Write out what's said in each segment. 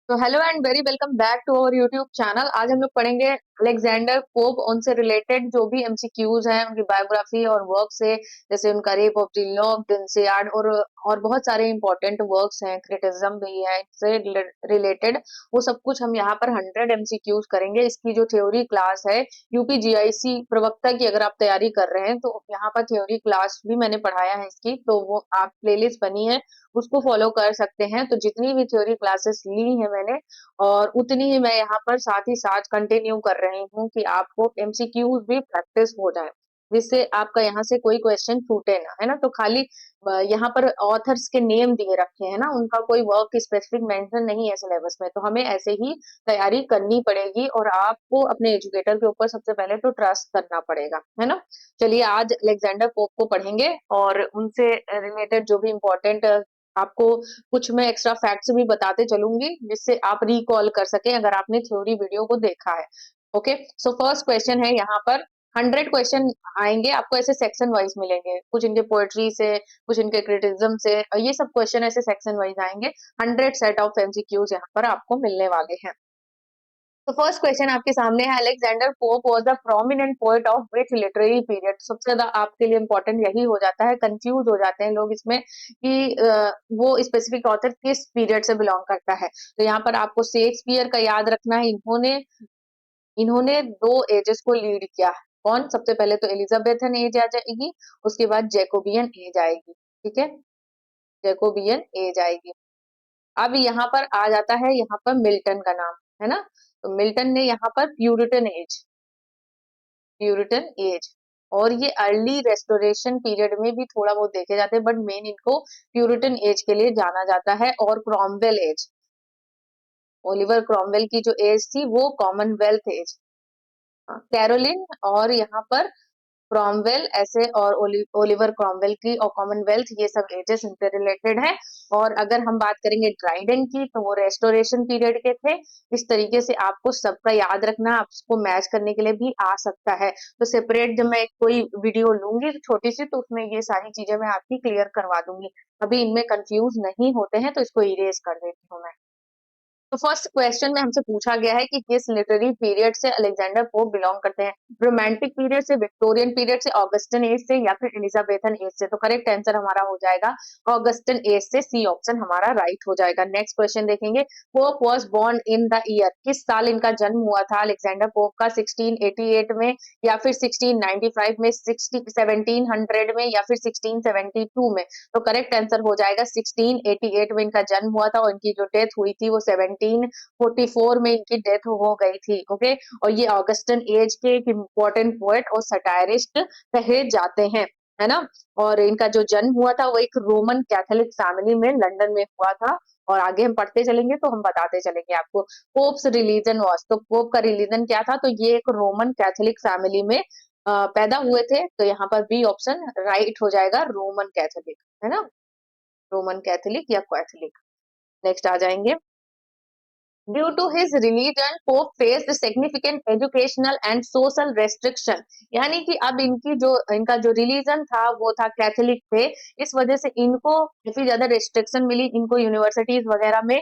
तो hello and very welcome back to our YouTube channel. आज हम लोग पढ़ेंगे अलेक्जेंडर पोप। उनसे रिलेटेड जो भी एमसीक्यूज हैं, उनकी बायोग्राफी और वर्क से, जैसे उनका रेप ऑफ द लॉक, डिंसियाड और बहुत सारे इंपॉर्टेंट वर्क्स हैं, क्रिटिसिज्म भी है इससे रिलेटेड। वो सब कुछ हम यहाँ पर 100 एमसीक्यूज करेंगे। इसकी जो थ्योरी क्लास है यूपीजीआईसी प्रवक्ता की, अगर आप तैयारी कर रहे हैं तो यहाँ पर थ्योरी क्लास भी मैंने पढ़ाया है इसकी, तो वो आप प्लेलिस्ट बनी है उसको फॉलो कर सकते हैं। तो जितनी भी थ्योरी क्लासेस ली है मैंने, और उतनी ही मैं यहाँ पर साथ ही साथ कंटिन्यू कर रही हूँ कि आपको एमसीक्यूज भी प्रैक्टिस हो जाए, जिससे आपका यहाँ से कोई क्वेश्चन छूटे ना, है ना। तो खाली यहाँ पर ऑथर्स के नेम दिए रखे हैं ना, उनका कोई वर्क स्पेसिफिक मेंशन नहीं है सिलेबस में, तो हमें ऐसे ही तैयारी करनी पड़ेगी और आपको अपने एजुकेटर के ऊपर सबसे पहले तो ट्रस्ट करना पड़ेगा, है ना। चलिए आज अलेक्जेंडर पोप को पढ़ेंगे और उनसे रिलेटेड जो भी इम्पोर्टेंट आपको कुछ मैं एक्स्ट्रा फैक्ट्स भी बताते चलूंगी, जिससे आप रिकॉल कर सकें अगर आपने थ्योरी वीडियो को देखा है। ओके, सो फर्स्ट क्वेश्चन है यहाँ पर। 100 क्वेश्चन आएंगे आपको, ऐसे सेक्शन वाइज मिलेंगे, कुछ इनके पोएट्री से, कुछ इनके क्रिटिसिज्म से, ये सब क्वेश्चन ऐसे सेक्शन वाइज आएंगे। 100 सेट ऑफ एमसीक्यूज यहाँ पर आपको मिलने वाले हैं। तो फर्स्ट क्वेश्चन आपके सामने है, Alexander pope was the prominent poet of which literary period. सबसे ज्यादा आपके लिए इंपॉर्टेंट यही हो जाता है, कंफ्यूज हो जाते हैं लोग इसमें कि वो स्पेसिफिक ऑथर किस पीरियड से बिलोंग करता है। तो यहाँ पर आपको शेक्सपियर का याद रखना है। इन्होंने इन्होंने दो एजेस को लीड किया। कौन? सबसे पहले तो एलिजाबेथन एज आ जाएगी, उसके बाद जैकोबियन एज आएगी। ठीक है, जैकोबियन एज आएगी। अब यहाँ पर आ जाता है, यहाँ पर मिल्टन का नाम, है ना। तो मिल्टन ने यहाँ पर प्यूरिटन एज और ये अर्ली रेस्टोरेशन पीरियड में भी थोड़ा बहुत देखे जाते हैं, बट मेन इनको प्यूरिटन एज के लिए जाना जाता है। और क्रॉमवेल एज, ओलिवर क्रॉमवेल की जो एज थी वो कॉमनवेल्थ एज, कैरोलिन और यहाँ पर क्रॉमवेल ऐसे, और ओलिवर क्रॉमवेल की और कॉमनवेल्थ, ये सब एजेस इनसे रिलेटेड है। और अगर हम बात करेंगे ड्राइडन की, तो वो रेस्टोरेशन पीरियड के थे। इस तरीके से आपको सबका याद रखना, आपको मैच करने के लिए भी आ सकता है। तो सेपरेट जब मैं कोई वीडियो लूंगी छोटी सी, तो उसमें ये सारी चीजें मैं आपकी क्लियर करवा दूंगी। अभी इनमें कंफ्यूज नहीं होते हैं, तो इसको इरेज कर देती हूँ मैं। तो फर्स्ट क्वेश्चन में हमसे पूछा गया है कि किस लिटरेरी पीरियड से अलेक्जेंडर पोप बिलोंग करते हैं। रोमांटिक पीरियड से, विक्टोरियन पीरियड से, ऑगस्टन एज से, या फिर एलिजाबेथन एज से। तो करेक्ट आंसर हमारा हो जाएगा ऑगस्टन एज से, सी ऑप्शन हमारा राइट हो जाएगा। नेक्स्ट क्वेश्चन देखेंगे, Pope was born in the year. किस साल इनका जन्म हुआ था अलेक्जेंडर पोप का? 1688 में, या फिर 1695 में, 1700 में, या फिर 1672 में। तो करेक्ट आंसर हो जाएगा 1688 में इनका जन्म हुआ था, और इनकी जो डेथ हुई थी वो 1744 में इनकी डेथ हो गई थी। ओके, और ये ऑगस्टन एज के एक इम्पोर्टेंट पोएट और सटायरिस्ट कहे जाते हैं, है ना। और इनका जो जन्म हुआ था वो एक रोमन कैथोलिक फैमिली में लंदन में हुआ था। और आगे हम पढ़ते चलेंगे तो हम बताते चलेंगे आपको। पोप्स रिलीजन वॉज, तो पोप का रिलीजन क्या था? तो ये एक रोमन कैथोलिक फैमिली में पैदा हुए थे। तो यहाँ पर बी ऑप्शन राइट हो जाएगा, रोमन कैथोलिक, है ना, रोमन कैथोलिक या कैथोलिक। नेक्स्ट आ जाएंगे, due to his religion Pope faced significant educational and social restriction. यानी कि अब इनका जो रिलीजन था वो था कैथोलिक थे, इस वजह से इनको काफी ज्यादा रेस्ट्रिक्शन मिली। इनको यूनिवर्सिटीज वगैरह में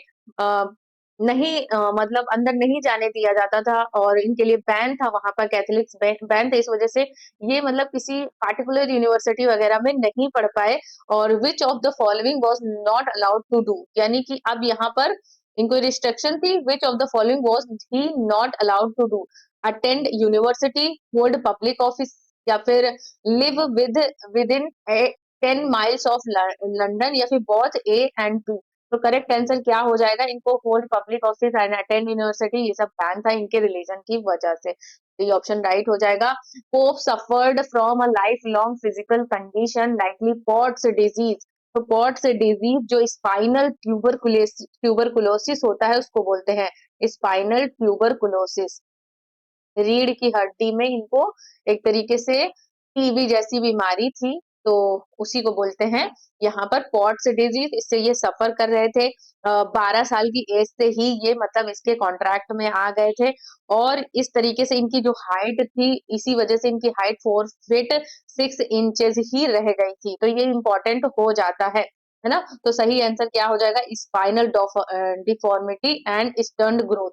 नहीं मतलब अंदर नहीं जाने दिया जाता था, और इनके लिए बैन था, वहां पर कैथोलिक्स बैन थे। इस वजह से ये मतलब किसी पार्टिकुलर यूनिवर्सिटी वगैरह में नहीं पढ़ पाए। और which of the following was not allowed to do, यानी कि अब यहाँ पर इनको रिस्ट्रिक्शन थी। Which of the following was he not allowed to do? Attend university, hold public office, या फिर live within 10 miles of London, या फिर बोथ ए एंड बी। तो करेक्ट आंसर क्या हो जाएगा? इनको hold public office and attend university, ये सब बैन था इनके रिलीजन की वजह से। तो ये ऑप्शन राइट हो जाएगा। Pope suffered from a life long physical condition likely pots disease. तो पॉट्स डिजीज जो स्पाइनल ट्यूबरकुलोसिस होता है उसको बोलते हैं स्पाइनल ट्यूबरकुलोसिस। रीढ़ की हड्डी में इनको एक तरीके से टीबी जैसी बीमारी थी, तो उसी को बोलते हैं यहाँ पर पॉट्स डिजीज। इससे ये सफर कर रहे थे। 12 साल की एज से ही ये मतलब इसके कॉन्ट्रैक्ट में आ गए थे। और इस तरीके से इनकी जो हाइट थी, इसी वजह से इनकी हाइट 4 फीट 6 इंचेस ही रह गई थी। तो ये इंपॉर्टेंट हो जाता है, है ना? तो सही आंसर क्या हो जाएगा? Spinal deformity and stunt growth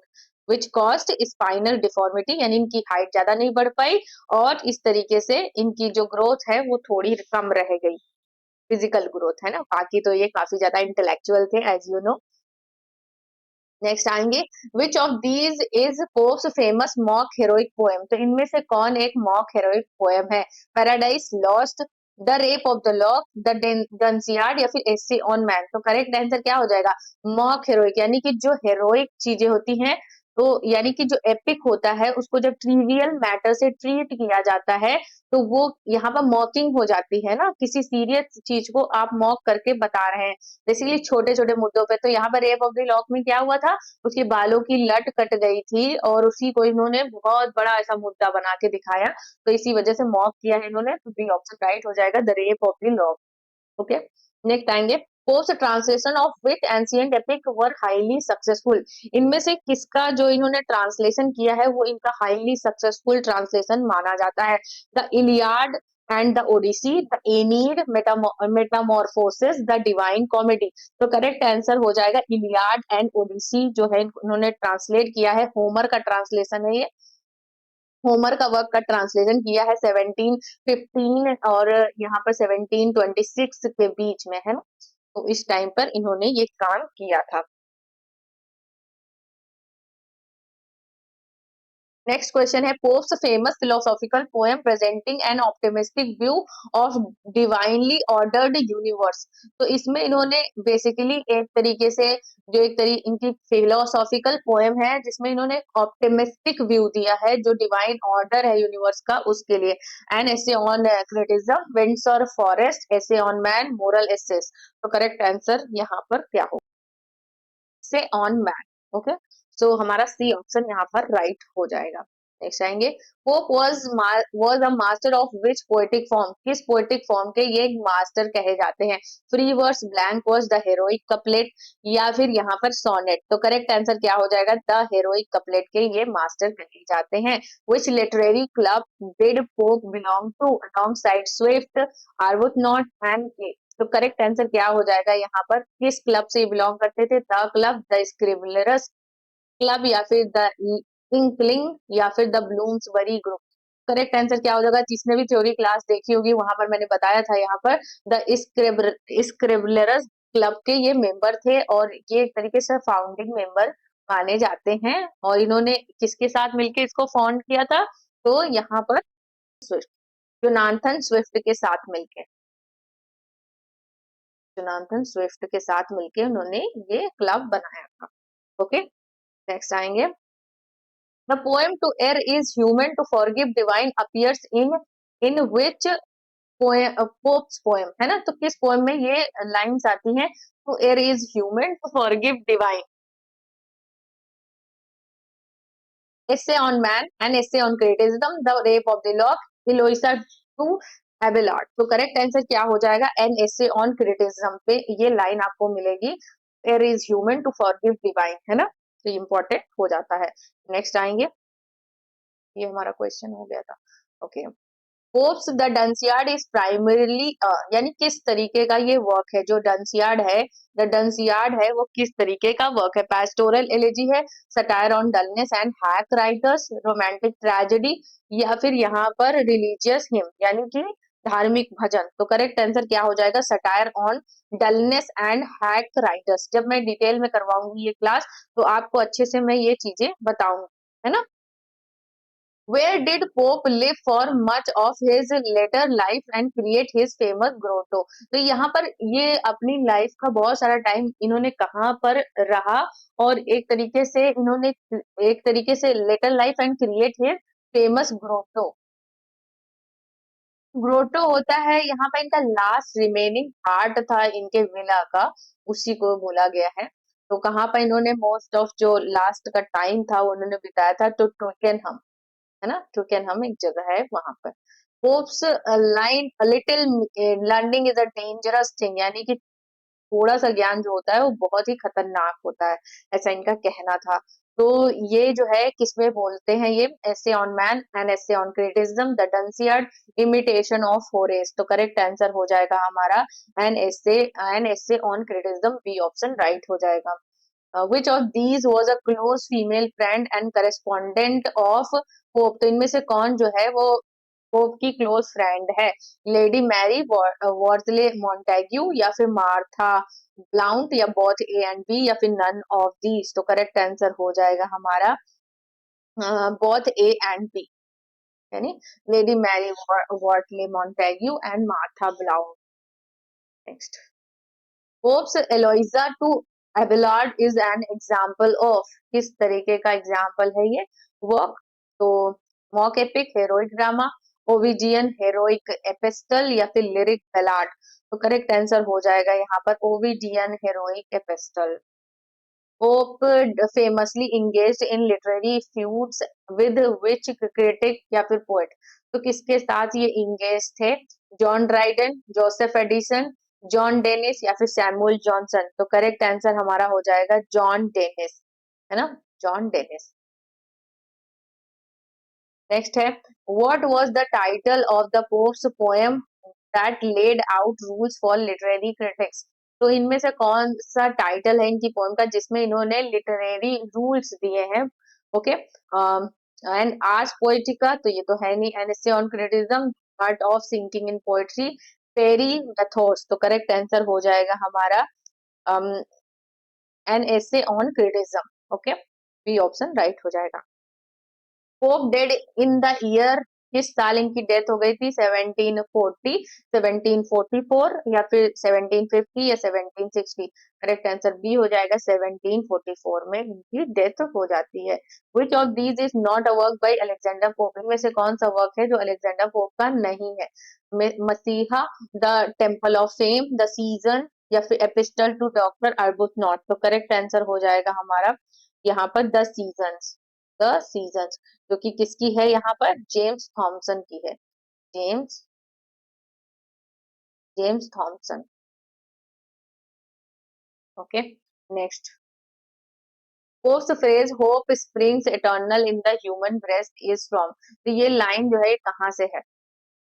which caused spinal deformity, यानी इनकी हाइट ज्यादा नहीं बढ़ पाई और इस तरीके से इनकी जो ग्रोथ है वो थोड़ी कम रह गई, फिजिकल ग्रोथ, है ना? बाकी तो ये काफी ज्यादा इंटेलेक्चुअल थे, एज यू नो। नेक्स्ट आएंगे, which of these is Pope's famous mock heroic poem, तो इनमें से कौन एक मॉक हेरोइक पोएम है? Paradise Lost, the rape of the Lock, the Dunciad या फिर एस्से ऑन मैन। तो करेक्ट आंसर क्या हो जाएगा? मॉक हेरोइक, यानी कि जो हेरोइक चीजें होती हैं, तो यानी कि जो एपिक होता है उसको जब ट्रिवियल मैटर से ट्रीट किया जाता है तो वो यहाँ पर मॉकिंग हो जाती है ना, किसी सीरियस चीज को आप मॉक करके बता रहे हैं, बेसिकली छोटे छोटे मुद्दों पे। तो यहाँ पर रेप ऑफ द लॉक में क्या हुआ था? उसके बालों की लट कट गई थी और उसी को इन्होंने बहुत बड़ा ऐसा मुद्दा बना के दिखाया, तो इसी वजह से मॉक किया है इन्होंने। तो बी ऑप्शन राइट हो जाएगा, the rape of the Lock. Okay, next आएंगे, post translation of which ancient epic were highly successful, इनमें से किसका जो इन्होंने ट्रांसलेशन किया है वो इनका हाईली सक्सेसफुल ट्रांसलेशन माना जाता है? The Iliad and the Odyssey, the Aeneid, Metamorphosis, the Divine Comedy. तो करेक्ट आंसर हो जाएगा इलियाड एंड ओडिसी, जो है इन्होंने ट्रांसलेट किया है, होमर का ट्रांसलेशन है ये। होमर का वर्क का ट्रांसलेशन किया है 1715 और यहाँ पर 1726 के बीच में, है ना? तो इस टाइम पर इन्होंने ये काम किया था। नेक्स्ट क्वेश्चन है, pops famous philosophical poem presenting N optimistic view of divinely ordered universe. तो इसमें इन्होंने बेसिकली एक तरीके से जो इनकी फिलोसॉफिकल पोएम है जिसमें इन्होंने ऑप्टिमिस्टिक व्यू दिया है जो डिवाइन ऑर्डर है यूनिवर्स का उसके लिए। An essay on Criticism, Windsor और Forest, Essay on Man, Moral assess. तो करेक्ट आंसर यहाँ पर क्या हो? से ऑन मैन। ओके, सो हमारा सी ऑप्शन यहाँ पर राइट हो जाएगा। नेक्स्ट आएंगे, Pope was a master of which poetic form, किस पोएटिक फॉर्म के ये मास्टर कहे जाते हैं? Free verse, blank verse, the heroic couplet या फिर यहाँ पर सोनेट। तो करेक्ट आंसर क्या हो जाएगा? द हेरोइक कपलेट के ये मास्टर कहे जाते हैं। Which literary club did Pope belong to alongside Swift, Arbuthnot and, तो करेक्ट आंसर क्या हो जाएगा? यहाँ पर किस क्लब से बिलोंग करते थे? द क्लब, द स्क्रिबलरस क्लब या फिर द इंकलिंग या फिर the Bloomsbury group. Correct answer क्या हो जाएगा? जिसने भी थ्योरी क्लास देखी होगी वहां पर मैंने बताया था, यहाँ पर द स्क्रिबलरस क्लब के ये मेंबर थे और ये एक तरीके से फाउंडिंग मेंबर माने जाते हैं। और इन्होंने किसके साथ मिलकर इसको फाउंड किया था? तो यहाँ पर स्विफ्ट, जोनाथन स्विफ्ट के साथ मिलकर, जोनाथन स्विफ्ट के साथ मिलके उन्होंने ये क्लब बनाया था। ओके, नेक्स्ट आएंगे, the poem to err is human to forgive divine appears in which Pope's poem, है ना? तो किस पोएम में ये लाइंस आती हैं? To err is human to forgive divine, essay on man, an essay on criticism, the rape of the lock, Eloisa to Abelard। तो correct answer क्या हो जाएगा? एन essay on criticism पे ये लाइन आपको मिलेगी, there is human to forgive divine, है ना? तो इम्पोर्टेंट हो जाता है। नेक्स्ट आएंगे, ये हमारा क्वेश्चन हो गया था। Okay, Pope's the Dunciad is primarily, यानी किस तरीके का ये वर्क है जो डंसियार्ड है? द डंसियार्ड है वो किस तरीके का वर्क है? पैस्टोरल एलेजी है, satire on dullness and hack writers, romantic tragedy या फिर यहाँ पर रिलीजियस हिम यानी कि धार्मिक भजन। तो करेक्ट आंसर क्या हो जाएगा? Satire on dullness and hack writers. जब मैं डिटेल में करवाऊंगी ये क्लास तो आपको अच्छे से मैं ये चीजें बताऊंगी, है ना? Where did Pope live for much of his later life and create his famous grotto? तो यहाँ पर ये अपनी लाइफ का बहुत सारा टाइम इन्होंने कहाँ पर रहा और एक तरीके से later life and create his famous grotto. Grotto होता है यहाँ पर इनका लास्ट रिमेनिंग पार्ट था इनके विला का, उसी को बोला गया है। तो कहाँ पर इन्होंने मोस्ट ऑफ जो लास्ट का टाइम था वो उन्होंने बिताया था? तो टूकेनहम, है ना? टूकेनहम एक जगह है वहां पर। Pops line little learning is a dangerous thing, यानी कि थोड़ा सा ज्ञान जो होता है वो बहुत ही खतरनाक होता है, ऐसा इनका कहना था। तो ये जो है किसमें बोलते हैं, ये Essay on man, an essay on criticism, the Dunciad, imitation of Horace. तो करेक्ट आंसर हो जाएगा हमारा an essay on Criticism, b option right हो जाएगा। Which of these was a close female friend and correspondent of Pope? तो इनमें से कौन जो है वो पोप की क्लोज फ्रेंड है? लेडी मैरी वॉर्सले मॉन्टेग्यू, या फिर मार्था ब्लाउंट, या बोथ ए एंड बी, या फिर नन ऑफ दीज। तो करेक्ट आंसर हो जाएगा हमारा बोथ ए एंड बी, यानी Lady Mary Wortley Montagu and Martha Blount. Next, Pope's Eloisa to Abelard is an example of, किस तरीके का एग्जाम्पल है ये वर्क? तो mock epic, heroic drama, Ovidian heroic epistle, या फिर लिरिक बैलाड। तो करेक्ट आंसर हो जाएगा यहाँ पर Ovidian heroic epistle. Pope famously engaged in literary feuds with which critic या फिर poet? तो किसके साथ ये इंगेज थे? John Dryden, Joseph Addison, John Dennis, या फिर सैमुअल जॉनसन। तो करेक्ट आंसर हमारा हो जाएगा जॉन डेनिस, है ना, जॉन डेनिस। नेक्स्ट है, what was the title of the Pope's poem that laid out rules for literary critics? तो इनमें से कौन सा टाइटल है इनकी पोएम का जिसमें इन्होंने लिटरेरी रूल्स दिए हैं? ओके, एंड आर्स पोएटिका, तो ये तो है नहीं। An essay on Criticism, Art of Sinking in Poetry, Peri methods. तो करेक्ट आंसर हो जाएगा हमारा an essay on Criticism. Okay, B option right हो जाएगा। Pope died in the year, किस साल इनकी डेथ हो गई थी? 1740, 1744, या फिर 1750, या 1760? करेक्ट आंसर बी हो जाएगा, 1744 में इनकी डेथ हो जाती है। विच of these is not a work by Alexander pope? इनमें से कौन सा वर्क है जो अलेक्जेंडर पोप का नहीं है? मसीहा, the temple of fame, the season, या फिर एपिस्टल टू डॉक्टर अर्बुथनॉट। तो करेक्ट आंसर हो जाएगा हमारा यहाँ पर द सीजन्स, जो कि किसकी है यहाँ पर? जेम्स थॉमसन की है, James James Thompson. Okay, next, post phrase hope springs eternal in the human breast is from? तो ये लाइन जो है ये कहाँ से है?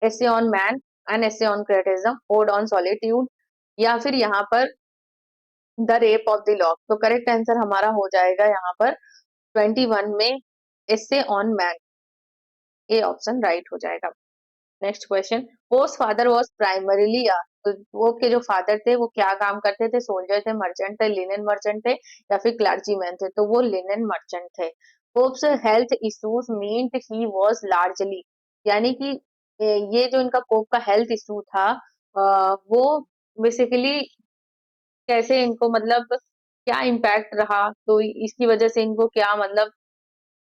एसे on man, an essay on criticism, odd on solitude, या फिर यहाँ पर the rape of the lock. तो करेक्ट आंसर हमारा हो जाएगा यहाँ पर 21 में एसे on man, A option right हो जाएगा। Next question, post father was primarily, तो वो के जो फादर थे वो क्या काम करते थे? सोल्जर थे, मर्चेंट थे, लिनन मर्चेंट थे, या फिर क्लर्जीमैन थे? तो वो लिनन मर्चेंट थे। Pope's health issues meant he was largely, यानी कि ये जो इनका पोप का हेल्थ इशू था वो बेसिकली कैसे इनको मतलब क्या इम्पैक्ट रहा, तो इसकी वजह से इनको क्या मतलब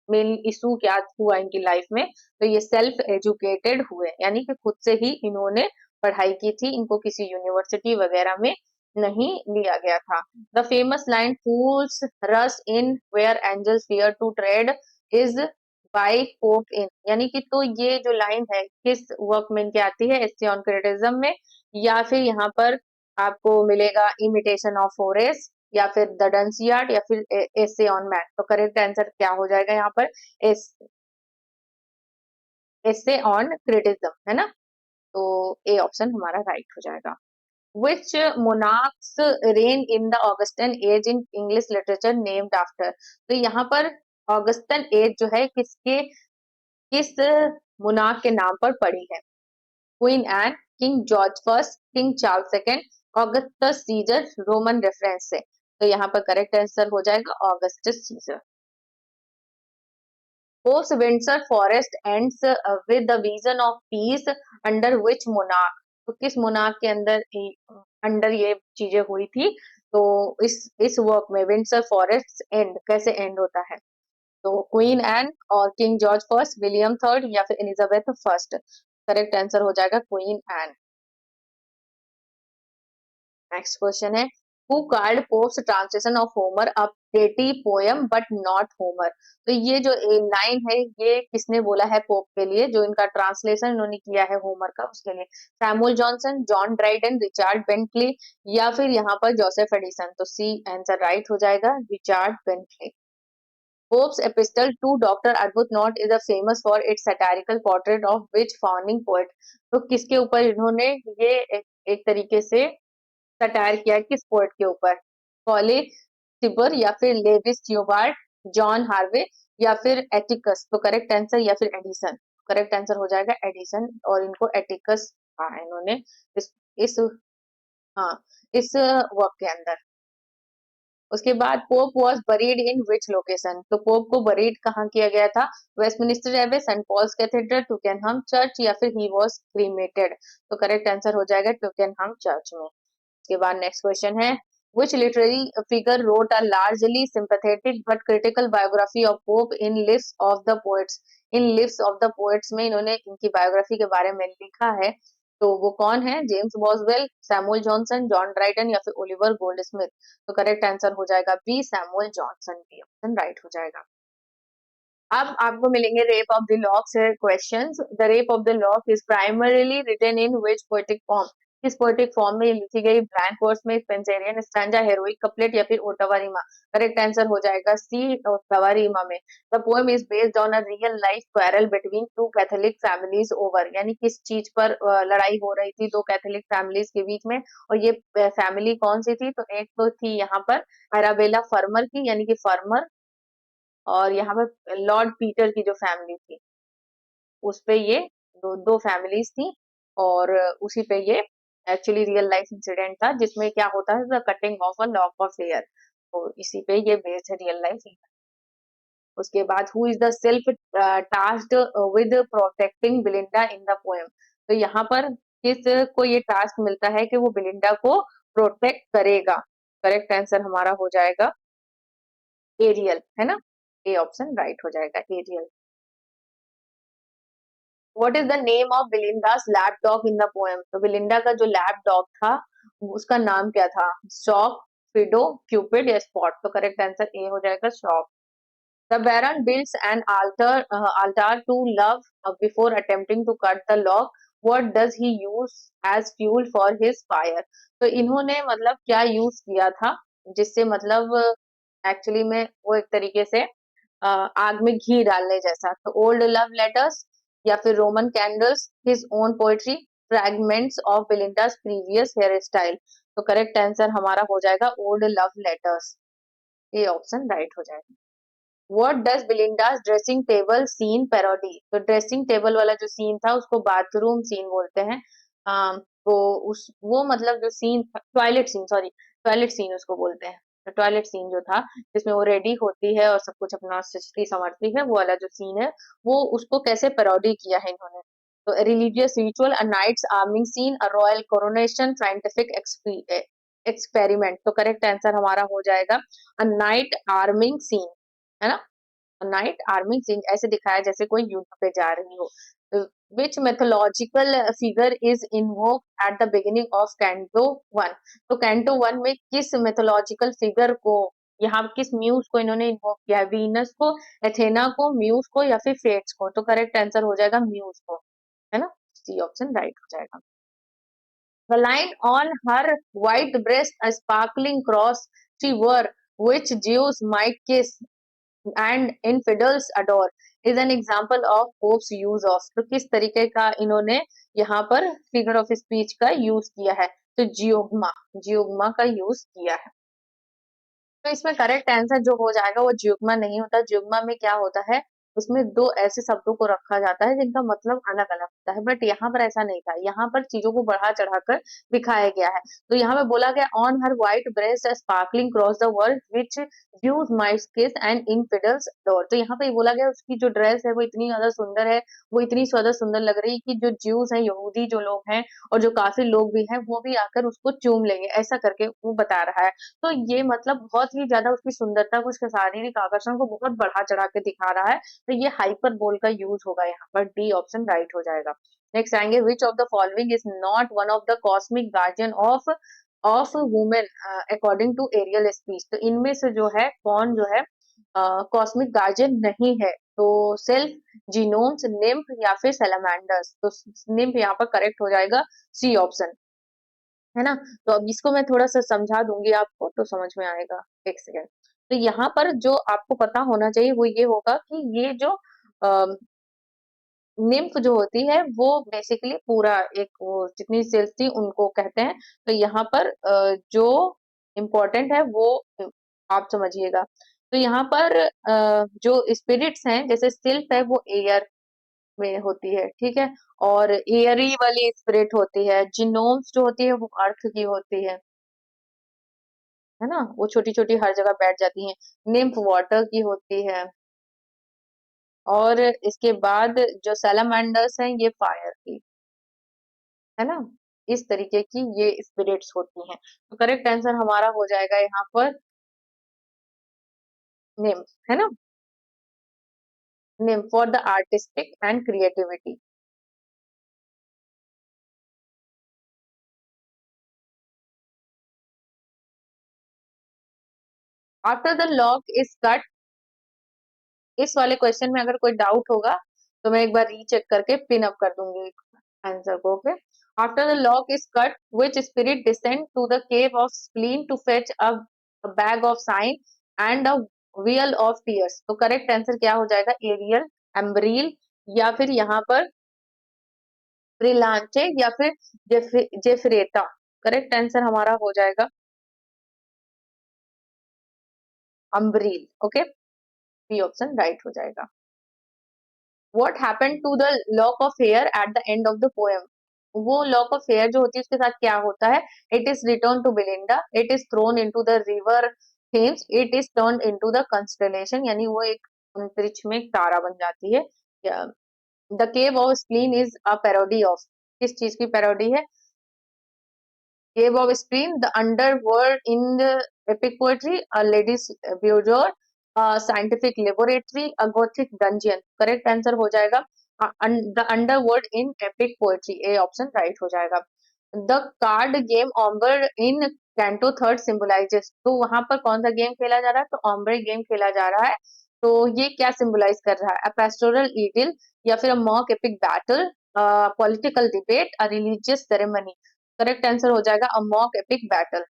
मेन इशू क्या हुआ इनकी लाइफ में? तो ये सेल्फ एजुकेटेड हुए, यानी कि खुद से ही इन्होंने पढ़ाई की थी, इनको किसी यूनिवर्सिटी वगैरह में नहीं लिया गया था। The famous line fools rush in where angels fear to tread is by Pope in, यानी कि तो ये जो लाइन है किस वर्क में इनके आती है? एस्से ऑन क्रिटिसिज्म में, या फिर यहाँ पर आपको मिलेगा इमिटेशन ऑफ होरेस, या फिर द डंसियार्ड, या फिर एसे ऑन मैन। तो करेक्ट आंसर क्या हो जाएगा यहाँ पर? एस एसे ऑन क्रिटिसिज्म, है ना, तो ए ऑप्शन हमारा राइट हो जाएगा। Which monarchs reign in the Augustan age in English literature named after? तो यहाँ पर ऑगस्टन एज जो है किस मोनार्क के नाम पर पड़ी है? Queen Anne, King George first, King Charles second, Augustus Caesar, Roman reference से? तो यहाँ पर करेक्ट आंसर हो जाएगा Augustus Caesar. Post Windsor Forest ends with the vision of peace under which monarch? तो किस मोनार्क के अंडर ये चीजें हुई थी? तो इस वर्क में विंडसर फॉरेस्ट एंड कैसे एंड होता है? तो क्वीन एन और king George first, William third, या फिर एलिजाबेथ फर्स्ट? करेक्ट आंसर हो जाएगा क्वीन एन। नेक्स्ट क्वेश्चन है, who card pops translation of Homer a pretty poem but not Homer? तो ये जो लाइन है ये किसने बोला है पोप के लिए, जो इनका ट्रांसलेशन इन्होंने किया है होमर का उसके लिए? Samuel Johnson, John Dryden, Richard Bentley, या फिर यहाँ पर जोसेफ एडिसन? तो सी आंसर राइट हो जाएगा, Richard Bentley. Pope's epistle to Dr. Arbuthnot is a famous for its satirical portrait of which founding poet. तो किसके ऊपर इन्होंने ये एक तरीके से सटायर किया है, किस पोएट के ऊपर? पॉली सिबर या फिर लेविस थियोबार्ड, जॉन हार्वे या फिर एटिकस? तो करेक्ट आंसर या फिर एडिसन? करेक्ट आंसर हो जाएगा एडिसन और इनको एटिकस कहा है इन्होंने इस हाँ इस वर्क के अंदर। उसके बाद pope was buried in which location? तो पोप को बरीड कहाँ किया गया था? वेस्टमिनिस्टर एबे, सेंट पॉल्स कैथेड्रल, टुकेनहम चर्च या फिर ही वॉज क्रीमेटेड? तो करेक्ट आंसर हो जाएगा टुकेनहम चर्च में। उसके बाद नेक्स्ट क्वेश्चन है which literary figure wrote a largely sympathetic but critical biography of Pope in Lives of the Poets? In Lives of the Poets में इन्होंने इनकी बायोग्राफी के बारे में लिखा है, तो वो कौन है? James Boswell, Samuel Johnson, John Dryden या फिर ओलिवर गोल्डस्मिथ? तो करेक्ट आंसर हो जाएगा B, Samuel Johnson. B option right हो जाएगा। अब आपको मिलेंगे रेप ऑफ द लॉक से questions. The rape of the lock is primarily written in which poetic form? किस पोएटिक फॉर्म में ये लिखी गई? ब्लैंक वर्स में, स्पेंसेरियन स्टैंजा, हेरोइक कपलेट या फिर ओटावा रीमा? करेक्ट आंसर हो जाएगा सी, ओटावा रीमा में। The poem is based on a real life quarrel between two Catholic families over, यानी किस चीज पर लड़ाई हो रही थी दो कैथोलिक फैमिलीज के बीच में, और ये फैमिली कौन सी थी? तो एक तो थी यहाँ पर अराबेला फर्मर की, यानी कि फर्मर, और यहाँ पे लॉर्ड पीटर की जो फैमिली थी उस पे ये दो फैमिलीज थी, और उसी पे ये एक्चुअली रियल लाइफ इंसिडेंट था जिसमें क्या होता है, the cutting of a lock of hair, तो इसी पे ये बेस्ड है रियल लाइफ। उसके बाद who is the self tasked with protecting Belinda in the poem? तो यहाँ पर किस को ये टास्क मिलता है कि वो बिलिंडा को प्रोटेक्ट करेगा? करेक्ट आंसर हमारा हो जाएगा एरियल, है ना? ए ऑप्शन राइट हो जाएगा, Ariel. What is the name of Belinda's lap dog in the poem? तो बिलिंडा का जो लैप डॉग था उसका नाम क्या था? शॉक, फिडो, क्यूपिड या स्पॉट? तो करेक्ट आंसर ए हो जाएगा shock. The Baron builds an altar to love before attempting to cut the log. What does he use as fuel for his fire? तो इन्होंने मतलब क्या यूज किया था जिससे मतलब एक्चुअली में वो एक तरीके से आग में घी डालने जैसा? तो ओल्ड लव लेटर्स या फिर Roman candles, his own poetry, fragments of Belinda's previous hair style? तो करेक्ट आंसर हमारा हो जाएगा ओल्ड लव लेटर्स। ये ऑप्शन राइट हो जाएगा। What does Belinda's dressing table scene parody? तो ड्रेसिंग टेबल वाला जो सीन था उसको बाथरूम सीन बोलते हैं। तो उस वो मतलब जो scene, toilet scene, sorry toilet scene उसको बोलते हैं। तो टॉयलेट सीन जो था जिसमें वो रेडी होती है और सब कुछ अपना सजती संवरती है, वो वाला जो सीन है वो उसको कैसे पैरोडी किया है इन्होंने? तो religious ritual, a knight's arming scene, a royal coronation, scientific experiment? तो करेक्ट आंसर हमारा हो जाएगा अ नाइट आर्मिंग सीन, है ना? नाइट आर्मिंग सीन ऐसे दिखाया जैसे कोई युद्ध पे जा रही हो। Which mythological figure is invoke at the beginning of canto one? तो कैंटो वन में किस मेथोलॉजिकल फिगर को, यहाँ किस म्यूज को इन्होंने इन्वोक किया है? वीनस को, एथेना को, म्यूज को या फिर फेट्स को? तो करेक्ट आंसर हो जाएगा म्यूज को, है ना? सी ऑप्शन राइट हो जाएगा। The line on her white breast, a sparkling cross she wore, which Jews might kiss and infidels adore, is an example of Pope's use of। तो किस तरीके का इन्होंने यहाँ पर फिगर ऑफ स्पीच का यूज किया है? तो जियोग्मा, जियोग्मा का यूज किया है। तो इसमें करेक्ट आंसर जो हो जाएगा वो ज्यूग्मा नहीं होता। ज्यूग्मा में क्या होता है, उसमें दो ऐसे शब्दों को रखा जाता है जिनका मतलब अलग अलग होता है, बट यहाँ पर ऐसा नहीं था। यहाँ पर चीजों को बढ़ा चढ़ाकर दिखाया गया है। तो यहाँ पे बोला गया on her white breast sparkling cross the world which views might किस एंड इनफिडल्स डोर। तो यहाँ पे बोला गया उसकी जो ड्रेस है वो इतनी ज्यादा सुंदर है, वो इतनी ज्यादा सुंदर लग रही है कि जो ज्यूज हैं, यहूदी जो लोग हैं और जो काफी लोग भी हैं वो भी आकर उसको चूम लेंगे, ऐसा करके वो बता रहा है। तो ये मतलब बहुत ही ज्यादा उसकी सुंदरता को, उसके शारीरिक आकर्षण को बहुत बढ़ा चढ़ा के दिखा रहा है। तो ये हाइपर बोल का यूज होगा यहाँ पर। डी ऑप्शन राइट हो जाएगा। नेक्स्ट आएंगे which of the following is not one of the cosmic guardian of women according to Ariel speech? तो इनमें से जो है कौन जो है कॉस्मिक गार्जियन नहीं है? तो सेल्फ, जीनोम्स, निम्फ या फिर सैलामेंडर्स? तो निम्फ यहाँ पर करेक्ट हो जाएगा, सी ऑप्शन, है ना? तो अब इसको मैं थोड़ा सा समझा दूंगी आपको तो समझ में आएगा। एक सेकेंड। तो यहाँ पर जो आपको पता होना चाहिए वो ये होगा कि ये जो निम्फ जो होती है वो बेसिकली पूरा एक वो जितनी सेल्स थी उनको कहते हैं। तो यहाँ पर जो इम्पोर्टेंट है वो आप समझिएगा। तो यहाँ पर जो स्पिरिट्स हैं जैसे सिल्फ है वो एयर में होती है, ठीक है। और एयरी वाली स्पिरिट होती है। जिनोम्स जो होती है वो अर्थ की होती है ना, वो छोटी छोटी हर जगह बैठ जाती हैं। निम्फ वाटर की होती है। और इसके बाद जो सैलामेंडर्स हैं ये फायर की, है ना। इस तरीके की ये स्पिरिट्स होती हैं। तो करेक्ट आंसर हमारा हो जाएगा यहाँ पर निम्फ, है ना। Nymph for the artistic and creativity. After the lock is cut, इस वाले क्वेश्चन में अगर कोई डाउट होगा तो मैं एक बार रीचेक करके पिन अप कर दूंगी आंसर को। Okay. After the lock is cut which spirit descend to the cave of spleen to fetch a bag of sighs and a vial of tears. तो करेक्ट आंसर क्या हो जाएगा? Aerial, एम्ब्रील, या फिर यहाँ पर ब्रिलांचे, या फिर जेफरेटा। करेक्ट आंसर हमारा हो जाएगा अम्ब्रील। ओके, बी ऑप्शन राइट हो जाएगा। What happened to the lock of hair at the end of the poem? वो lock of hair जो होती है उसके साथ क्या होता है? It is returned to Belinda. It is thrown into the river Thames. It is turned into the constellation. यानी वो एक अंतरिक्ष में एक तारा बन जाती है। The Cave of Spleen is a parody of, किस चीज की पैरोडी है? Cave of Spleen, the underworld in the epic poetry, a lady's boudoir, a scientific laboratory, a gothic dungeon. Correct answer हो जाएगा the underworld in epic poetry. A option right हो जाएगा। The card game Ombre in Canto Third symbolizes, तो वहां पर कौन सा game खेला जा रहा है? तो Ombre गेम खेला जा रहा है। तो ये क्या सिंबलाइज कर रहा है? A pastoral idyll, या फिर a mock epic battle, political debate, a religious ceremony। Correct answer हो जाएगा a mock epic battle.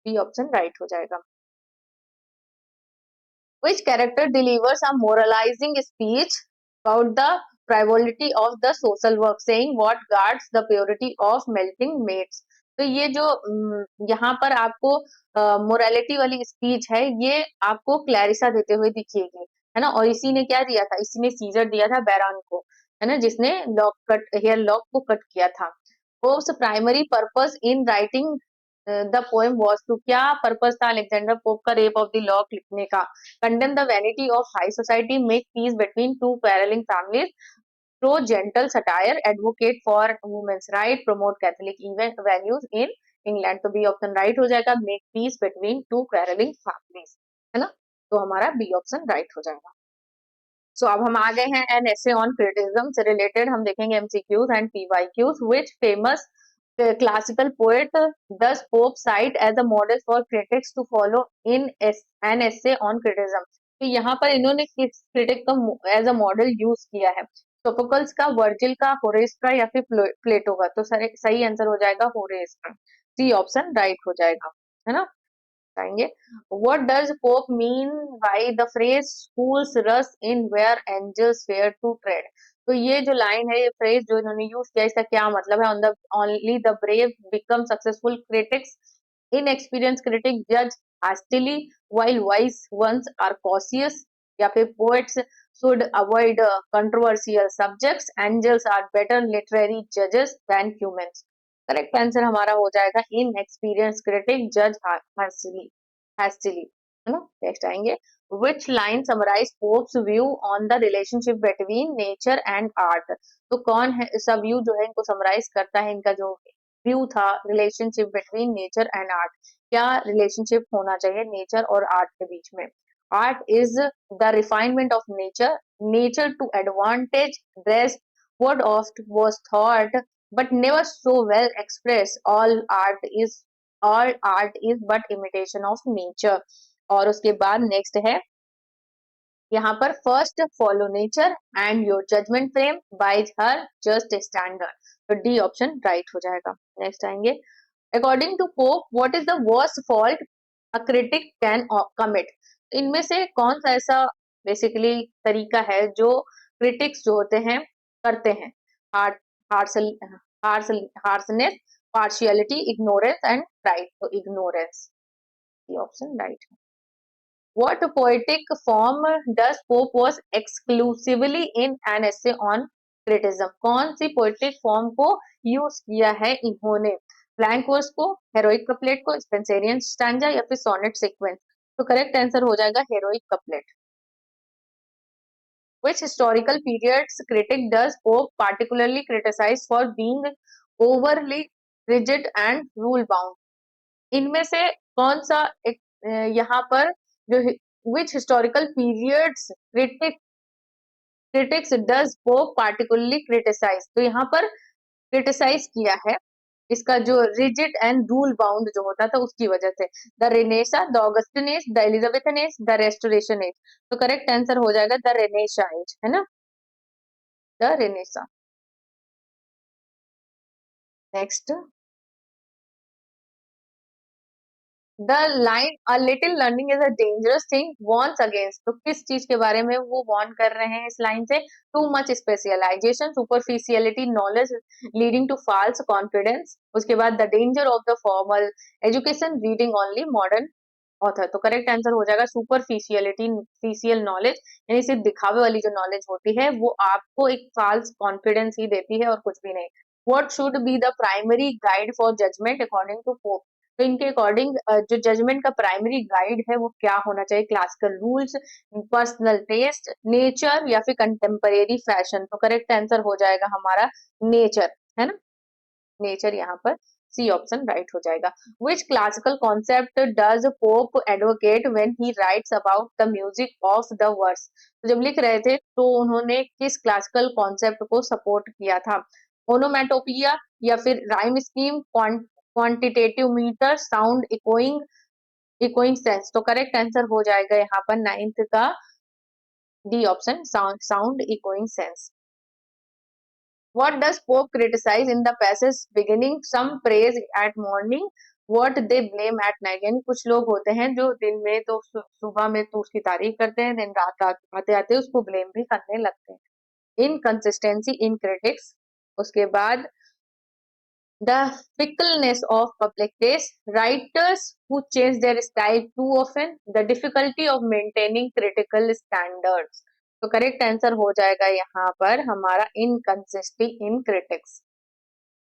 B option right हो जाएगा। Which character delivers a moralizing speech about the frivolity of the social work, saying what guards the purity of melting mates? तो ये जो यहाँ पर आपको मोरालिटी वाली स्पीच है ये आपको क्लैरिसा देते हुए दिखेगी, है ना। और इसी ने क्या दिया था? इसी ने सीजर दिया था बैरान को, है ना, जिसने लॉक कट हेयर लॉक को कट किया था। Pope's primary purpose in writing the poem was to, क्या पर्पस था अलेक्जेंडर पोप का रेप ऑफ द लॉक लिखने का? Condemn the vanity of high society, make peace between two quarreling families, throw gentle satire, advocate for women's right, promote Catholic event values in England. तो B option right हो जाएगा, make peace between two quarreling families, है ना। तो हमारा B option right हो जाएगा। सो अब हम आ गए हैं एन एसे ऑन क्रिटिसिज्म से रिलेटेड हम देखेंगे MCQs and PYQs. Which famous classical poet does Pope cite as a model for critics to follow in an essay on criticism? तो यहाँ पर इन्होंने किस क्रिटिक का एज अ मॉडल यूज किया है? सोफोकल्स का, वर्जिल का, होरेस का, या फिर प्लेटो का? तो सही आंसर हो जाएगा होरेस का। सी ऑप्शन राइट हो जाएगा, है ना। बताएंगे what does Pope mean by the phrase fools rush in where angels fear to tread? तो ये जो लाइन है, ये फ्रेज जो इन्होंने यूज किया, इसका क्या मतलब है? On the only the brave become successful, critics inexperienced critic judge hastily while wise ones are cautious, या फिर poets should avoid controversial subjects, angels are better literary judges than humans। Correct answer हमारा हो जाएगा inexperienced critic judge hastily, है ना। Next आएंगे which line summarize Pope's view on the relationship between nature and art? तो कौन है इसका व्यू जो है इनको समराइज करता है? इनका जो व्यू था relationship between nature and art, क्या रिलेशनशिप होना चाहिए नेचर और आर्ट के बीच में? Art is the refinement of nature, nature to advantage dress, what oft was thought but never so well expressed, all art is but imitation of nature। और उसके बाद नेक्स्ट है यहाँ पर first follow nature and your judgement frame by her just standard. तो D option right हो जाएगा। Next आएंगे according to Pope what is the worst fault a critic can commit? इनमें से कौन सा ऐसा बेसिकली तरीका है जो क्रिटिक्स जो होते हैं करते हैं? Hard harsh harsh harshness, partiality, ignorance and right. तो ignorance the option right. What poetic form does Pope was exclusively in an essay on criticism? कौन सी poetic form को यूज किया है इन्होंने? Blank verse को, heroic couplet को, Spenserian stanza या फिर sonnet sequence? तो करेक्ट आंसर हो जाएगा heroic couplet. Which historical periods critic does Pope particularly criticize for being overly rigid and rule bound? इनमें से कौन सा एक यहाँ पर जो which historical periods critics does Pope particularly criticise? तो यहाँ पर क्रिटिसाइज किया है इसका जो रिजिड एंड रूल बाउंड जो होता था उसकी वजह से। The Renaissance, the Augustan age, the Elizabethan age, the Restoration age? तो करेक्ट आंसर हो जाएगा द रेनेसा एज, है ना, the Renaissance. Next, the line a little learning is a dangerous thing warns against, तो किस चीज के बारे में वो वॉर्न कर रहे हैं इस लाइन से? Too much specialisation, superficiality, knowledge leading to false confidence, उसके बाद the danger of the formal education, reading only modern author. तो करेक्ट आंसर हो जाएगा सुपरफिशियलिटी, फिशियल नॉलेज, यानी सिर्फ दिखावे वाली जो नॉलेज होती है वो आपको एक फॉल्स कॉन्फिडेंस ही देती है और कुछ भी नहीं। What should be the primary guide for judgement according to Pope? तो इनके अकॉर्डिंग जो जजमेंट का प्राइमरी गाइड है वो क्या होना चाहिए? Classical rules, personal taste, nature या फिर कंटेम्परेरी फैशन? तो करेक्ट आंसर हो जाएगा हमारा नेचर, है ना, नेचर, यहाँ पर सी ऑप्शन राइट हो जाएगा। Which classical concept does Pope advocate when he writes about the music of the verse? तो जब लिख रहे थे तो उन्होंने किस क्लासिकल कॉन्सेप्ट को सपोर्ट किया था? ओनोमेटोपिया या फिर rhyme scheme, quantitative metre, sound echoing, echoing sense? तो करेक्ट आंसर हो जाएगा यहाँ पर नाइन्थ का D option, sound echoing sense. What does Pope criticize in the passage beginning? Some praise at morning, what they blame at night? यानी कुछ लोग होते हैं जो दिन में तो सुबह में तो उसकी तारीफ करते हैं, दिन रात आते आते उसको ब्लेम भी करने लगते हैं। इनकंसिस्टेंसी इन क्रिटिक्स, उसके बाद the fickleness of public taste, writers who change their style too often, the difficulty of maintaining critical standards। तो करेक्ट आंसर हो जाएगा यहाँ पर हमारा इनकंसिस्टेंसी इन क्रिटिक्स,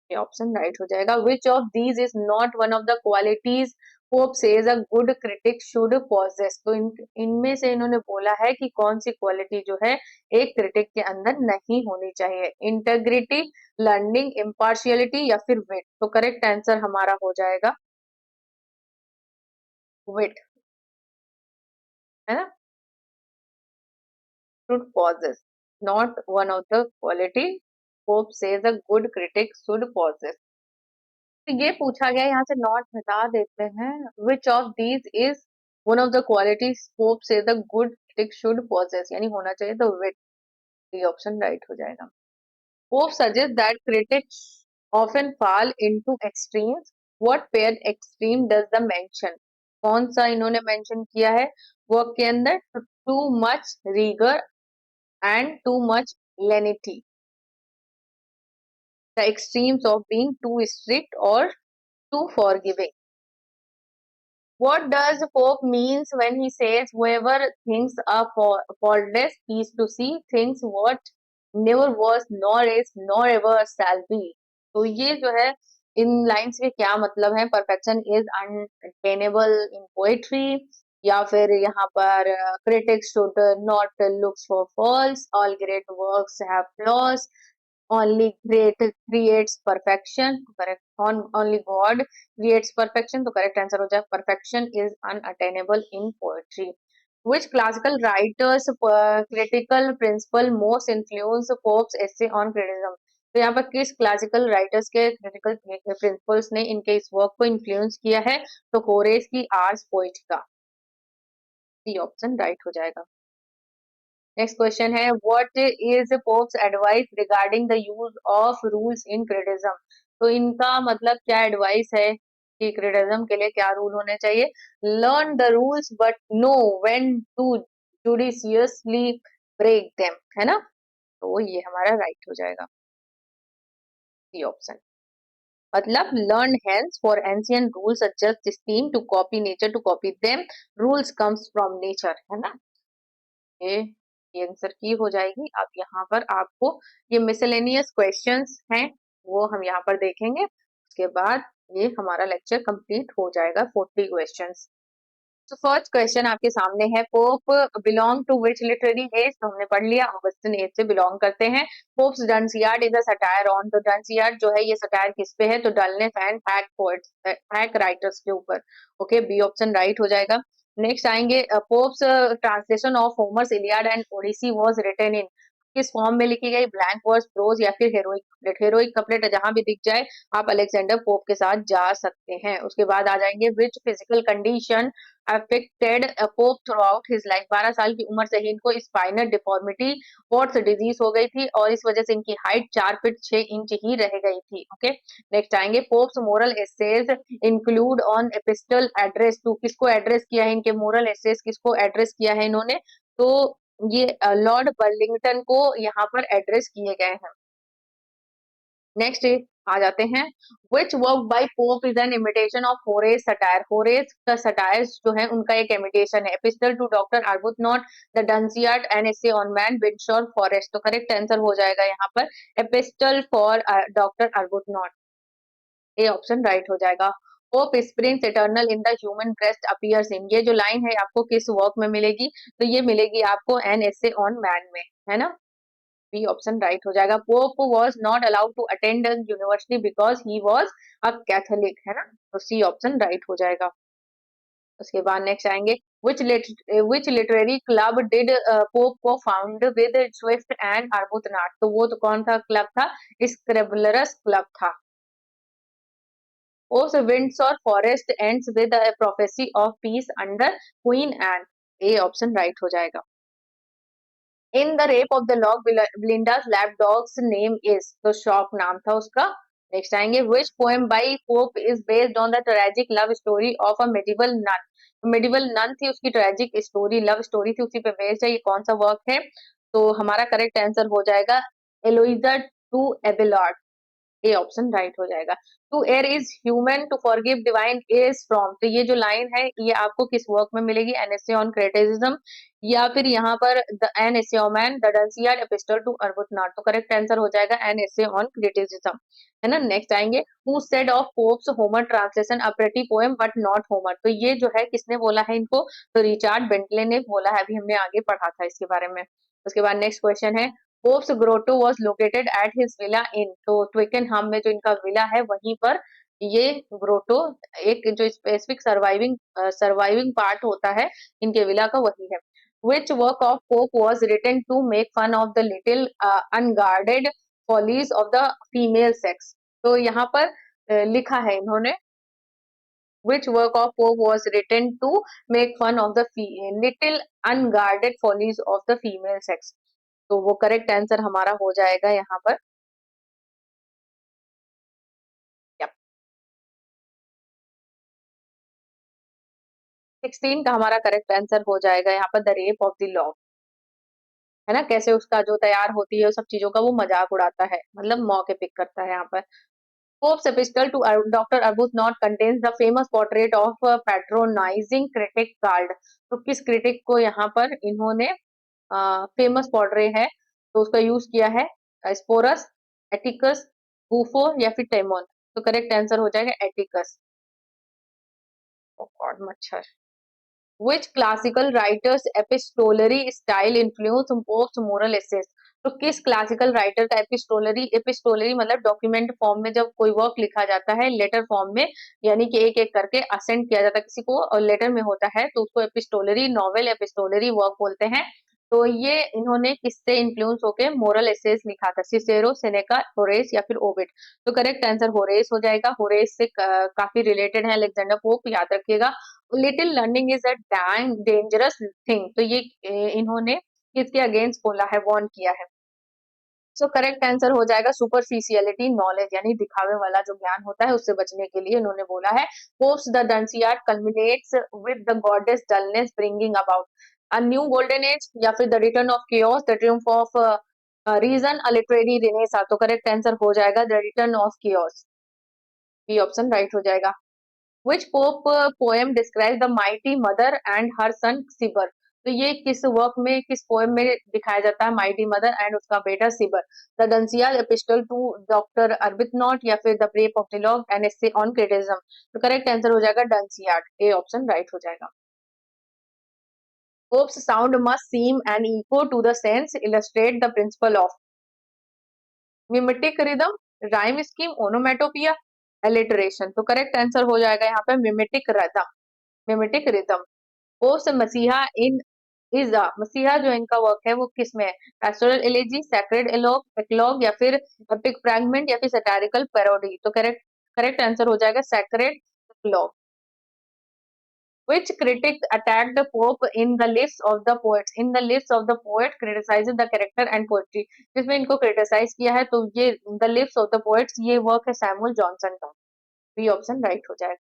ये ऑप्शन राइट हो जाएगा। Which of these is not one of the qualities Pope says a good critic should possess? तो इनमें से इन्होंने बोला है कि कौन सी क्वालिटी जो है एक क्रिटिक के अंदर नहीं होनी चाहिए? इंटेग्रिटी, लर्निंग, इम्पार्शियलिटी या फिर विट? तो करेक्ट आंसर हमारा हो जाएगा विट, है ना, should possess, not one of the quality Pope says a good critic should possess. तो ये पूछा गया, यहाँ से नॉट हटा देते हैं। Which of these is one of the qualities Pope says the good critic should possess, यानी होना चाहिए तो विट, डी ऑप्शन राइट हो जाएगा। Pope suggest that critics often fall into extremes, what pair extreme does the mention? कौन सा इन्होंने mention किया है वर्क के अंदर? Too much rigour and too much lenity, the extremes of being too strict और too forgiving. What does Pope means when he says whoever thinks a faultless is to see things what never was nor is nor ever shall be? तो ये जो है इन lines के क्या मतलब है? Perfection is unattainable in poetry, या फिर यहाँ पर critics should not look for faults, all great works have flaws, only great creates perfection, correct, on only God creates perfection, तो correct answer हो जाए perfection is unattainable in poetry। which classical writers critical principle most influence Pope's essay on criticism? तो यहाँ पर किस classical writers के critical principles ने इनके इस वर्क को इन्फ्लुएंस किया है? तो होरेस की Ars Poetica, C option right हो जाएगा। नेक्स्ट क्वेश्चन है what is Pope's advice regarding the use of rules in criticism? तो इनका मतलब क्या एडवाइस है कि क्रिटिसिज्म के लिए क्या रूल होने चाहिए? Learn the rules but know when to judiciously break them, है ना? तो ये हमारा राइट हो जाएगा, सी ऑप्शन। मतलब learn hence for ancient rules just esteem to copy nature to copy them, rules comes from nature, है ना? ये ये आंसर की हो जाएगी। अब यहाँ पर आपको ये मिसलेनियस क्वेश्चंस हैं वो हम यहाँ पर देखेंगे, उसके बाद ये हमारा लेक्चर कंप्लीट हो जाएगा, 40 क्वेश्चंस। तो फर्स्ट क्वेश्चन आपके सामने है, Pope belong to which literary age? तो हमने पढ़ लिया, ऑगस्टिन एज से बिलोंग करते हैं। Pope's Dunciad is a satire on, तो डंसियार्ड जो है ये सटायर किस पे है? तो dullness and hack poets, hack writers के ऊपर। ओके, बी ऑप्शन राइट हो जाएगा। नेक्स्ट आएंगे, Pope's translation of Homer's Iliad and Odyssey was written in, किस फॉर्म में लिखी गई? ब्लैंक वर्स, प्रोज या फिर हेरोइक कपलेट? हेरोइक कपलेट जहां भी दिख जाए आप अलेक्जेंडर पोप के साथ जा सकते हैं। उसके बाद आ जाएंगे, which physical condition affected pope through out his life? 12 साल की उम्र से ही इनको स्पाइनल डिफॉर्मिटी फोर्थ डिजीज हो गई थी और इस वजह से इनकी हाइट 4 फीट 6 इंच ही रह गई थी। ओके, नेक्स्ट आएंगे, Pope's moral essays include on epistle address to, किसको एड्रेस किया है? इनके मोरल एसेज किसको एड्रेस किया है इन्होंने? तो ये लॉर्ड बर्लिंगटन को यहाँ पर एड्रेस किए गए हैं। नेक्स्ट आ जाते हैं, which work by Pope is an imitation of Horace satire? Horace का सटायर्स जो है उनका एक इमिटेशन है। Epistle to doctor Arbuthnot, the Dunciad, an essay on man, Windsor forest. तो करेक्ट आंसर हो जाएगा यहाँ पर epistle for doctor Arbuthnot, A option right हो जाएगा। Hope springs eternal in the human breast appears in, ये जो लाइन है आपको किस वर्क में मिलेगी? तो ये मिलेगी आपको एन एसे ऑन मैन में, है ना? बी ऑप्शन राइट हो जाएगा। Pope was not allowed to attend university because he was a Catholic, है ना? तो सी ऑप्शन राइट हो जाएगा। उसके बाद नेक्स्ट आएंगे, which literary club did pope को फाउंड विद स्विफ्ट एंड आर्बुथनाट? तो वो तो कौन सा क्लब था? स्क्रेबलरस क्लब था। Pope's Windsor Forest ends with a prophecy of peace under Queen Anne, A option right हो जाएगा। In the rape of the lock Belinda's lap dog's name is, तो शॉप नाम था उसका। नेक्स्ट आएंगे, which poem by Pope is based on the tragic love story of a medieval nun? Medieval nun थी, उसकी tragic story love story थी, उसी पे बेस्ड है। ये कौन सा वर्क है? तो हमारा करेक्ट आंसर हो जाएगा Eloisa to Abelard, A option right हो जाएगा। To err is human to forgive divine is from, तो ये जो लाइन है ये आपको किस वर्क में मिलेगी? एनएसए ऑन क्रिटिसिज्म या फिर यहाँ पर the an essay man the Dunciad epistle to Arbuthnot. तो करेक्ट आंसर हो जाएगा एन एसे ऑन क्रिटिसिज्म, है ना? नेक्स्ट आएंगे, who said of pops Homer translation a pretty poem but not Homer? तो ये जो है किसने बोला है इनको? तो रिचार्ड बेंटले ने बोला है, अभी हमने आगे पढ़ा था इसके बारे में। उसके बाद नेक्स्ट क्वेश्चन है, Pope's grotto was located at his villa in, तो ट्विकेनहाम में जो इनका विला है वहीं पर ये ग्रोटो, एक जो स्पेसिफिक सर्वाइविंग पार्ट होता है इनके विला का, वही है। which work of Pope was written to make fun of the little unguarded follies of the female sex? तो यहाँ पर लिखा है इन्होंने, which work of Pope was written to make fun of the little unguarded follies of the female sex? तो वो correct answer हमारा हो जाएगा यहाँ पर। Yep. 16 का हमारा करेक्ट आंसर हो जाएगा यहाँ पर, the rape of the law, है ना? कैसे उसका जो तैयार होती है उस सब चीजों का वो मजाक उड़ाता है, मतलब मौके पिक करता है यहाँ पर। Pope's epistle to Dr. Arbuthnot contains the famous portrait of a patronizing critic called, तो किस क्रिटिक को यहाँ पर इन्होंने फेमस पोर्ट्रेट है तो उसका यूज किया है? स्पोरस, एटिकस, बूफो या फिर टेमोन? तो करेक्ट आंसर हो जाएगा एटिकस। और मच्छर, which classical writer's epistolary style influenced Pope's moral essays? तो किस क्लासिकल राइटर का एपिस्टोलरी, एपिस्टोलरी मतलब डॉक्यूमेंट फॉर्म में जब कोई वर्क लिखा जाता है लेटर फॉर्म में, यानी कि एक एक करके असेंड किया जाता है किसी को और लेटर में होता है, तो उसको एपिस्टोलरी नॉवेल एपिस्टोलरी वर्क बोलते हैं। तो ये इन्होंने किससे इन्फ्लुएंस होके मोरल एसेस लिखा था? सिसेरो, सेनेका, होरेस या फिर ओविड? तो करेक्ट आंसर होरेस हो जाएगा। होरेस से काफी रिलेटेड है अलेक्जेंडर पोप, याद रखिएगा। Little learning is a dangerous thing, तो ये इन्होंने किसके अगेंस्ट बोला है, वॉर्न किया है? सो करेक्ट आंसर हो जाएगा सुपरफिशियलिटी नॉलेज, यानी दिखावे वाला जो ज्ञान होता है उससे बचने के लिए इन्होंने बोला है। Pope's the Dunciad culminates with the goddess Dullness bringing about a new golden age, या फिर the return of chaos, the triumph of reason, a literary renaissance. तो करेक्ट आंसर हो जाएगा the return of chaos, B option right हो जाएगा। Which Pope poem describes the mighty mother and her son Siber? तो ये किस work में, किस पोएम में दिखाया जाता है माइटी मदर एंड उसका बेटा Cibber? The Dunciad epistle to doctor Arbuthnot, या फिर the rape of the lock, an essay on criticism. तो करेक्ट आंसर हो जाएगा डंसियाड, ए ऑप्शन राइट हो जाएगा। Pope's sound must seem an echo to the sense, illustrate the principle of mimetic rhythm, rhyme scheme, onomatopoeia, alliteration. तो correct answer हो जाएगा यहाँ पे mimetic rhythm, mimetic rhythm. Pope's Messiah in is मसीहा जो इनका वर्क है वो किस में है? पैस्टोरल एलेजी, सैक्रेड एलॉग एक्लॉग, या फिर एपिक फ्रैगमेंट, या फिर सैटारिकल पैरोडी। तो करेक्ट करेक्ट आंसर हो जाएगा sacred एक्लॉग। Which critic attacked the Pope in the lives of the poets? In the lives of the poet criticizes the character and poetry. जिसमें इनको criticise किया है तो ये the lives of the poets ये work है सैमुअल जॉनसन का, B option right हो जाएगा।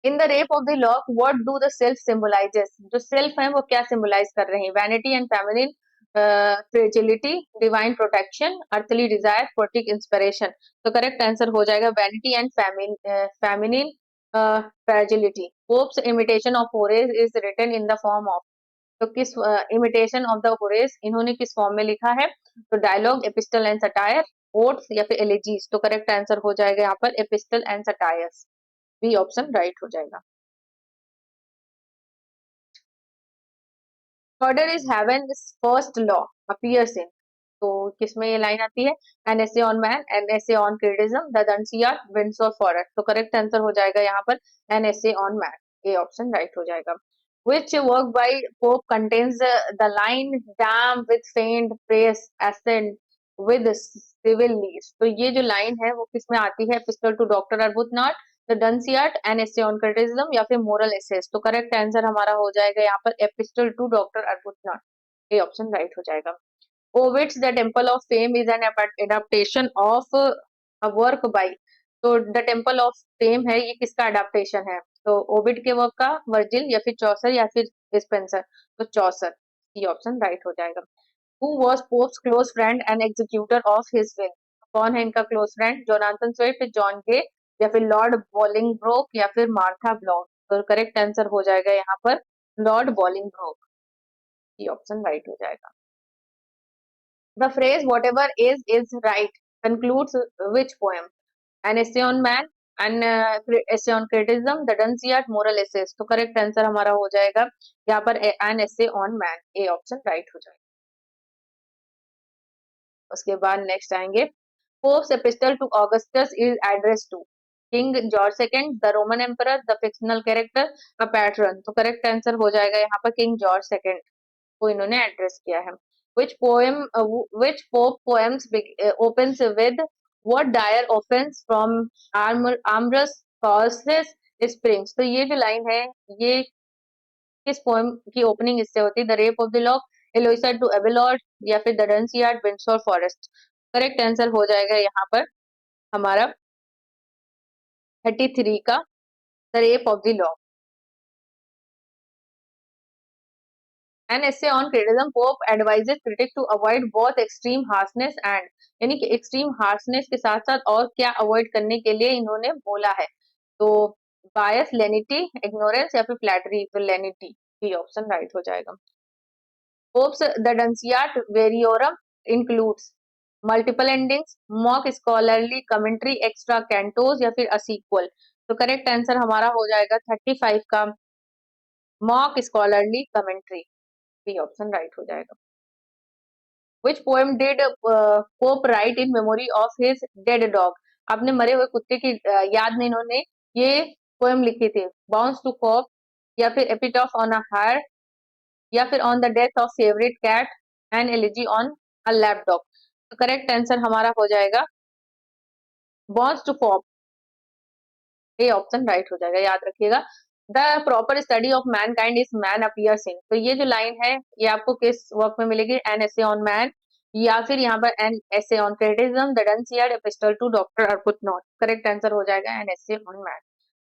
In the rape of the lock what do the sylphs symbolise? जो सेल्फ है वो क्या सिंबलाइज कर रहे हैं? Vanity and feminine, fragility, divine protection, earthly desire, poetic inspiration. तो करेक्ट आंसर हो जाएगा vanity and feminine fragility. Pope's imitation of Horace is written in the form of, तो किस इमिटेशन ऑफ द होरेस इन्होंने किस फॉर्म में लिखा है? तो dialogue, epistle and satire, odes, या फिर एलिजीज। तो करेक्ट आंसर हो जाएगा यहाँ पर epistle and satires, B option right हो जाएगा। Murder is heaven first law appears in, तो किसमें ये लाइन आती है? An essay on man, an essay on criticism, the Dunciad, Windsor forest. तो करेक्ट आंसर हो जाएगा यहाँ पर an essay on man, A option right हो जाएगा। Which work by Pope contains the line damn with faint praise ascend with civil leaves? तो ये जो लाइन है वो किसमें आती है? Epistle to doctor Arbuthnot, the Dunciad, an essay on criticism, या फिर मोरल एसेस। तो करेक्ट आंसर हमारा हो जाएगा यहाँ पर एपिस्टल टू डॉक्टर अर्बुथनॉट, ये ऑप्शन राइट हो जाएगा। Ovid's the temple of fame is an adaptation of a work by, तो द टेम्पल ऑफ फेम है ये किसका अडेप्टेशन है? तो ओविड के वर्क का, वर्जिल, या फिर चौसर, या फिर स्पेंसर। तो चौसर, ये ऑप्शन राइट हो जाएगा। Who was Pope's close friend and executor of his will? कौन है इनका close friend? Jonathan Swift, John Gay, या फिर लॉर्ड बॉलिंगब्रोक, या फिर मार्था ब्लॉक। तो करेक्ट आंसर हो जाएगा यहाँ पर लॉर्ड बॉलिंगब्रोक, ये ऑप्शन राइट हो जाएगा। The phrase whatever is right concludes which poem? An essay on man, an essay on criticism, the Dunciad, moral essays। तो करेक्ट आंसर हमारा हो जाएगा यहाँ पर an essay on man, A option right हो जाएगा। उसके बाद नेक्स्ट आएंगे Pope's epistle to Augustus is address to King George second, the Roman emperor, the fictional character, a patron. तो करेक्ट आंसर हो जाएगा यहाँ पर किंग जॉर्ज सेकंड को इन्होंने एड्रेस किया है। which poem which pope poems opens with what dire offense from amorous causes springs? तो ये जो लाइन है ये किस पोएम की ओपनिंग इससे होती है? The rape of the lock, Eloisa to Abelard, या फिर the Dunciad, Windsor forest. Correct answer हो जाएगा यहाँ पर हमारा 33 का the rape of the lock. An essay on criticism, Pope advises critics to avoid both extreme harshness and, यानी कि extreme harshness के साथ साथ और क्या अवॉइड करने के लिए इन्होंने बोला है? तो बायस, लेनिटी, इग्नोरेंस, या फिर फ्लैटरी। तो लेनिटी, ये ऑप्शन राइट हो जाएगा। Pope's The Dunciad Variorum includes multiple endings, mock scholarly commentary, extra cantos, या फिर a sequel। तो करेक्ट आंसर हमारा हो जाएगा 35 का mock scholarly commentary, B option right हो जाएगा। Which poem did Pope write in memory of his dead dog? अपने मरे हुए कुत्ते की याद में इन्होंने ये पोएम लिखी थी। बाउंस टू कॉप, या फिर एपिटॉफ ऑन अ हायर, या फिर on the death of favourite cat, and elegy on a lapdog. तो करेक्ट आंसर हमारा हो जाएगा बॉन्स टू कॉप, ये ऑप्शन राइट हो जाएगा, याद रखिएगा। The proper study of mankind is man appears in, तो ये जो लाइन है ये आपको किस वर्क में मिलेगी? एन एसे ऑन मैन, या फिर यहाँ पर an essay on criticism the Dunciad epistle to doctor Arbuthnot, correct answer हो जाएगा an essay on man.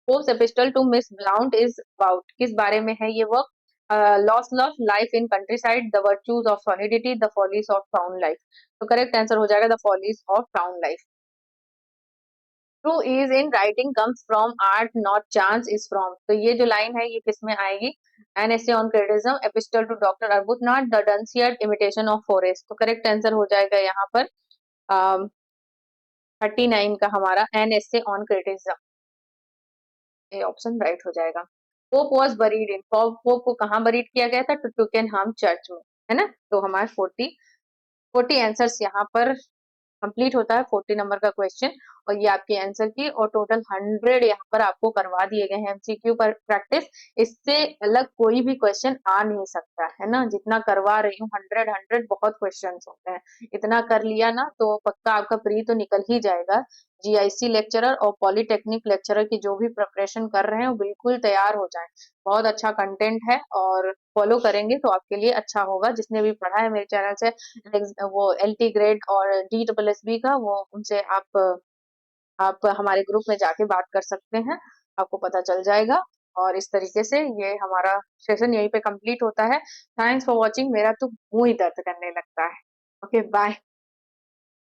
Pope's epistle to Miss Blount is about, किस बारे में है ये work? Loss of life in countryside, the virtues of solidity, the follies of town life. तो correct answer हो जाएगा the follies of town life. True ease in writing comes from art not chance is from, तो ये जो line है ये किस में आएगी? An essay on criticism epistle to doctor Arbuthnot the Dunciad imitation of forest, तो करेक्ट आंसर हो जाएगा यहाँ पर 39 का हमारा एन एसे ऑन क्रिटिसिज्म, ये ऑप्शन राइट हो जाएगा। Pope was buried in, Pope को कहाँ बरीड किया गया था? टुटुकेनहाम चर्च में, है ना। तो हमारे 40 आंसर्स यहाँ पर कंप्लीट होता है 40 नंबर का क्वेश्चन, और ये आपके आंसर की, और टोटल 100 यहाँ पर आपको करवा दिए गए हैं एमसीक्यू पर प्रैक्टिस। इससे अलग कोई भी क्वेश्चन आ नहीं सकता है ना, जितना करवा रही हूँ 100 बहुत क्वेश्चन होते हैं, इतना कर लिया ना तो पक्का आपका प्री तो निकल ही जाएगा। जीआईसी लेक्चरर और पॉलिटेक्निक लेक्चरर की जो भी प्रिपरेशन कर रहे हैं वो बिल्कुल तैयार हो जाए, बहुत अच्छा कंटेंट है और फॉलो करेंगे तो आपके लिए अच्छा होगा। जिसने भी पढ़ा है मेरे चैनल से वो एलटी ग्रेड और डी डबल एस बी का, वो उनसे आप हमारे ग्रुप में जाके बात कर सकते हैं, आपको पता चल जाएगा। और इस तरीके से ये हमारा सेशन यहीं पे कंप्लीट होता है। थैंक्स फॉर वॉचिंग, मेरा तो मुंह ही दर्द करने लगता है। Okay bye.